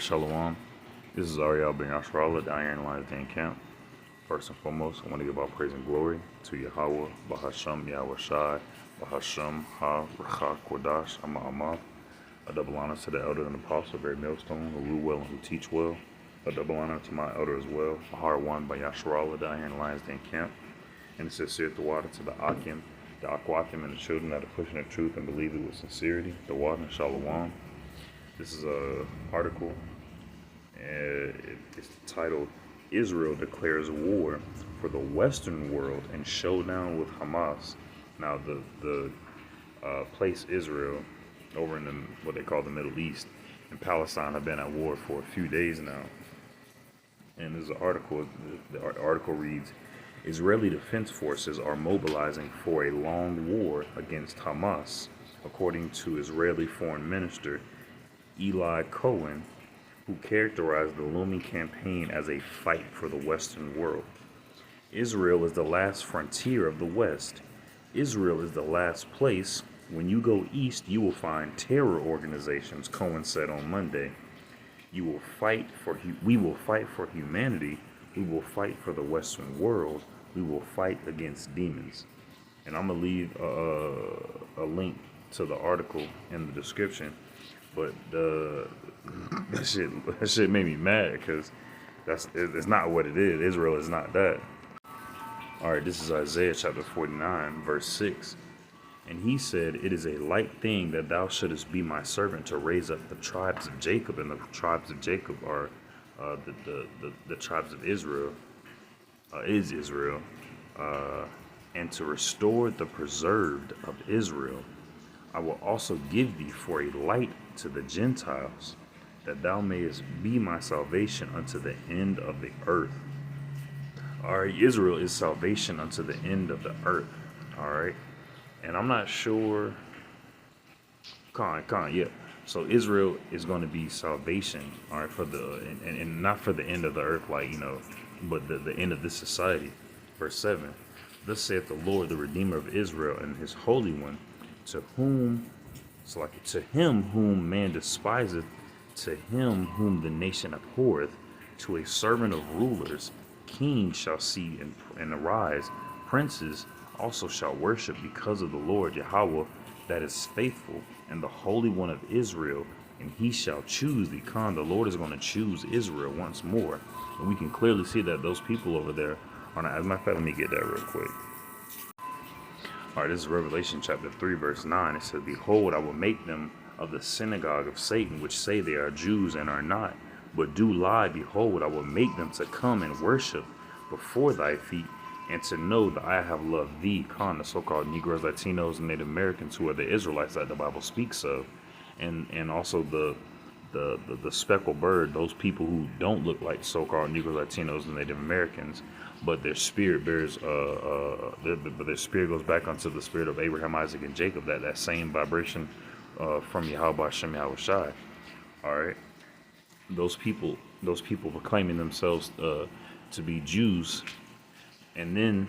Alright, Shalom. This is Ariel Ben Yashrala, the Iron Lions Den Camp. First and foremost, I want to give all praise and glory to Yahweh, Bahasham, Yahweh Shai, Bahasham, Ha, Racha, Kodash, Amah. A double honor to the elder and apostle, very millstone, who rule well and who teach well. A double honor to my elder as well, Ahar one by Yashrala, the Iron Lions Den Camp. And it says, the water to the Akim, the Akwakim, and the children that are pushing the truth and believe it with sincerity, the water and Shalom. This is an article, and it's titled, Israel Declares War for the Western World and Showdown with Hamas. Now, the place Israel, over in what they call the Middle East, and Palestine have been at war for a few days now. And there's an article, the article reads, Israeli Defense Forces are mobilizing for a long war against Hamas, according to Israeli Foreign Minister Eli Cohen, who characterized the looming campaign as a fight for the Western world. Israel is the last frontier of the West. Israel is the last place. When you go east, you will find terror organizations, Cohen said on Monday. We will fight for humanity. We will fight for the Western world. We will fight against demons. And I'm going to leave a link to the article in the description. But that shit made me mad because it's not what it is. Israel is not that. All right, this is Isaiah chapter 49, verse 6. And he said, It is a light thing that thou shouldest be my servant to raise up the tribes of Jacob. And the tribes of Jacob are the tribes of Israel, is Israel. And to restore the preserved of Israel. I will also give thee for a light to the Gentiles, that thou mayest be my salvation unto the end of the earth. All right, Israel is salvation unto the end of the earth. All right, and I'm not sure. Yeah. So Israel is going to be salvation. All right, for the and not for the end of the earth, but the end of this society. Verse 7. Thus saith the Lord, the Redeemer of Israel, and His Holy One. To him whom man despiseth, to him whom the nation abhorreth, to a servant of rulers, kings shall see and arise, princes also shall worship because of the Lord Yahweh that is faithful, and the Holy One of Israel, and he shall choose the Khan. The Lord is going to choose Israel once more, and we can clearly see that those people over there are not. As a matter of fact, let me get that real quick. All right, this is Revelation chapter 3, verse 9. It says, Behold, I will make them of the synagogue of Satan, which say they are Jews and are not, but do lie. Behold, I will make them to come and worship before thy feet, and to know that I have loved thee, the so-called Negroes, Latinos, and Native Americans, who are the Israelites that the Bible speaks of, and also the speckled bird, those people who don't look like so-called Negroes, Latinos, and Native Americans, but their spirit bears, but their spirit goes back onto the spirit of Abraham, Isaac, and Jacob. That same vibration from Yahweh Hashem, Yahweh Shai. All right, those people proclaiming themselves to be Jews, and then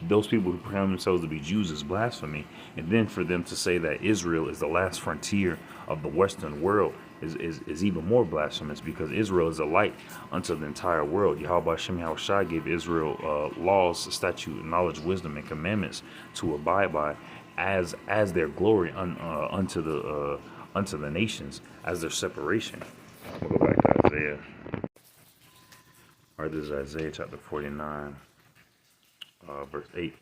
those people who proclaim themselves to be Jews is blasphemy, and then for them to say that Israel is the last frontier of the Western world is even more blasphemous, because Israel is a light unto the entire world. Yahweh Hashem Yahweh Shai gave Israel laws, statute, knowledge, wisdom, and commandments to abide by as their glory unto the nations, as their separation. We'll go back to Isaiah. All right, this is Isaiah chapter 49, verse 8.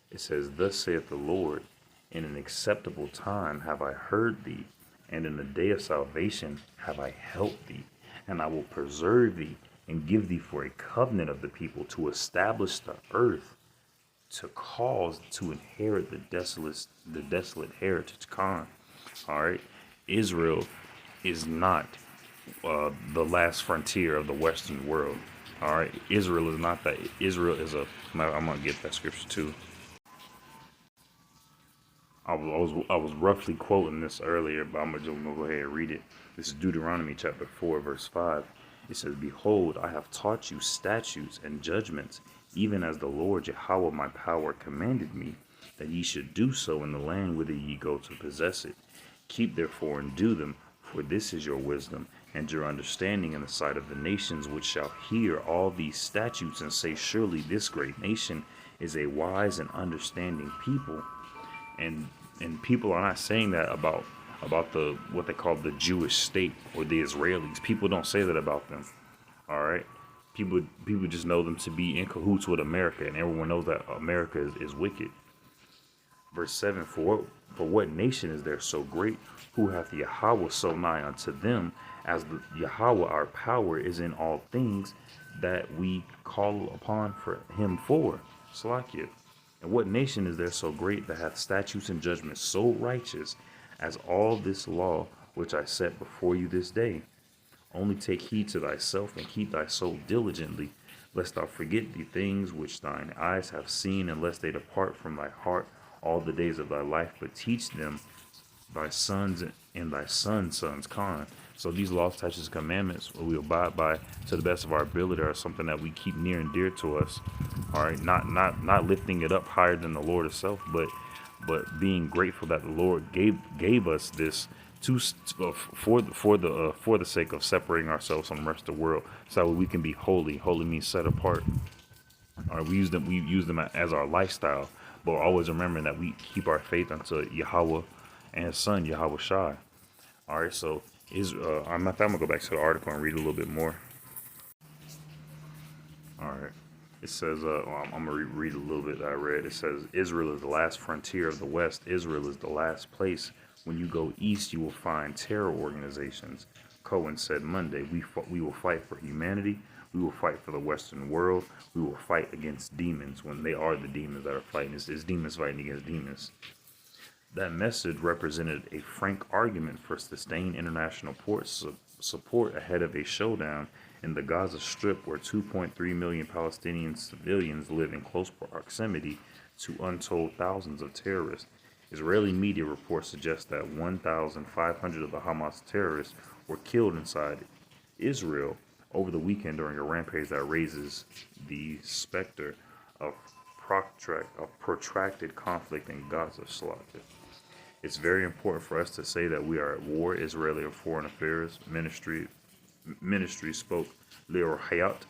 It says, Thus saith the Lord, in an acceptable time have I heard thee, and in the day of salvation have I helped thee, and I will preserve thee, and give thee for a covenant of the people, to establish the earth, to cause to inherit the desolate heritage. All right, Israel is not the last frontier of the Western world. All right, Israel is not that. Israel is I'm gonna get that scripture too. I was roughly quoting this earlier, but I'm just gonna go ahead and read it. This is Deuteronomy chapter 4, verse 5. It says, Behold, I have taught you statutes and judgments, even as the Lord Yahweh my power commanded me, that ye should do so in the land whither ye go to possess it. Keep therefore and do them, For this is your wisdom and your understanding in the sight of the nations, which shall hear all these statutes and say, surely this great nation is a wise and understanding people. And people are not saying that about the what they call the Jewish state or the Israelis. People don't say that about them. All right. People just know them to be in cahoots with America, and everyone knows that America is wicked. Verse 7, for what nation is there so great, who hath Yahweh so nigh unto them, as the Yahweh our power is in all things that we call upon for him for? Salakia. And what nation is there so great that hath statutes and judgments so righteous as all this law which I set before you this day? Only take heed to thyself and keep thy soul diligently, lest thou forget the things which thine eyes have seen, and lest they depart from thy heart all the days of thy life, but teach them thy sons and thy sons' sons. So these laws, statutes, and commandments we abide by to the best of our ability are something that we keep near and dear to us. All right, not lifting it up higher than the Lord itself, but being grateful that the Lord gave us this to for the sake of separating ourselves from the rest of the world, so that we can be holy. Holy means set apart. All right, we use them as our lifestyle, but always remembering that we keep our faith unto Yahweh and His Son Yahweh Shai. All right, so I'm gonna go back to the article and read a little bit more. All right. It says, I'm going to read a little bit that I read. It says, Israel is the last frontier of the West. Israel is the last place. When you go east, you will find terror organizations. Cohen said Monday, we will fight for humanity. We will fight for the Western world. We will fight against demons, when they are the demons that are fighting. It's demons fighting against demons. That message represented a frank argument for sustained international support ahead of a showdown in the Gaza Strip, where 2.3 million Palestinian civilians live in close proximity to untold thousands of terrorists. Israeli media reports suggest that 1,500 of the Hamas terrorists were killed inside Israel over the weekend during a rampage that raises the specter of protracted conflict in Gaza. It's very important for us to say that we are at war. Israeli Foreign Affairs Ministry spoke Leor Hayat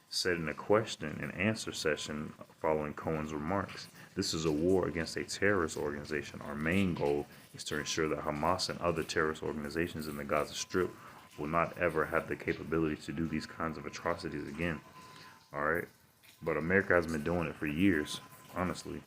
said in a question and answer session following Cohen's remarks. This is a war against a terrorist organization. Our main goal is to ensure that Hamas and other terrorist organizations in the Gaza Strip will not ever have the capability to do these kinds of atrocities again. All right. But America has been doing it for years, honestly.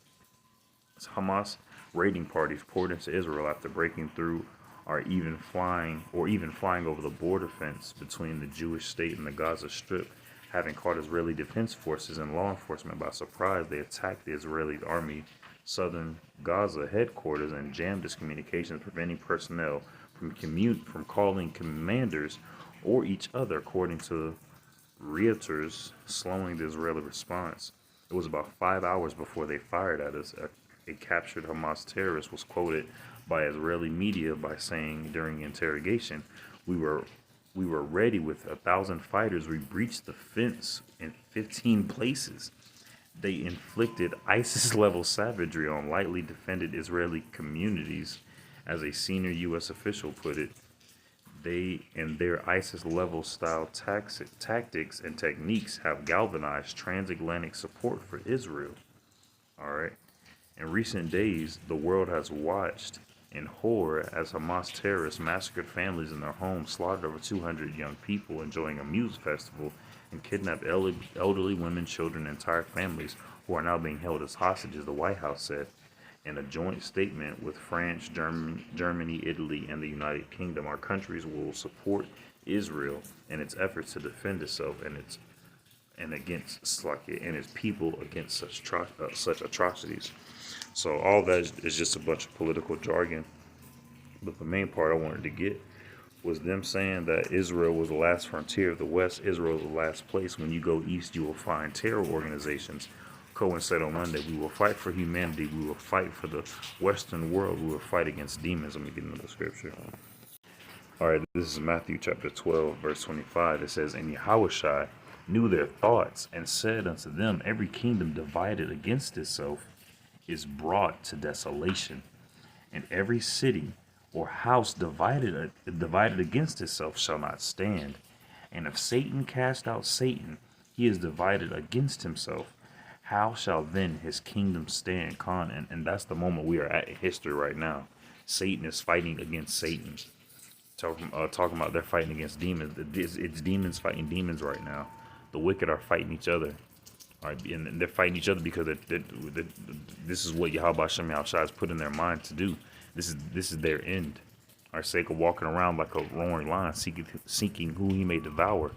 It's Hamas raiding parties poured into Israel after breaking through or even flying over the border fence between the Jewish state and the Gaza Strip. Having caught Israeli defense forces and law enforcement by surprise, they attacked the Israeli army southern Gaza headquarters and jammed its communications, preventing personnel from calling commanders or each other, according to Reuters, slowing the Israeli response. It was about 5 hours before they fired at us. A captured Hamas terrorist was quoted by Israeli media by saying during interrogation, we were ready with 1,000 fighters. We breached the fence in 15 places. They inflicted ISIS-level savagery on lightly defended Israeli communities, as a senior U.S. official put it. They and their ISIS-level style tactics and techniques have galvanized transatlantic support for Israel. All right. In recent days, the world has watched in horror as Hamas terrorists massacred families in their homes, slaughtered over 200 young people enjoying a music festival, and kidnapped elderly women, children, and entire families who are now being held as hostages, the White House said. In a joint statement with France, Germany, Italy, and the United Kingdom, our countries will support Israel in its efforts to defend itself and its people against such atrocities. So all that is just a bunch of political jargon. But the main part I wanted to get was them saying that Israel was the last frontier of the West. Israel is the last place. When you go east, you will find terror organizations. Cohen said on Monday, we will fight for humanity. We will fight for the Western world. We will fight against demons. Let me get into the scripture. All right, this is Matthew chapter 12, verse 25. It says, and Yahushua knew their thoughts and said unto them, every kingdom divided against itself is brought to desolation, and every city or house divided against itself shall not stand. And if Satan cast out Satan, he is divided against himself. How shall then his kingdom stand? And that's the moment we are at in history right now. Satan is fighting against Satan. Talking about they're fighting against demons. It's demons fighting demons right now. The wicked are fighting each other. All right, and they're fighting each other because this is what Yahweh Shem Yahushua has put in their mind to do. This is their end. Our sake of walking around like a roaring lion, seeking who he may devour.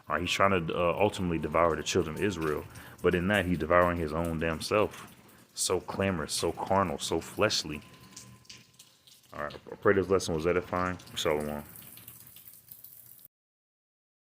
All right, he's trying to ultimately devour the children of Israel, but in that he's devouring his own damn self. So clamorous, so carnal, so fleshly. All right, I pray this lesson was edifying. Shalom.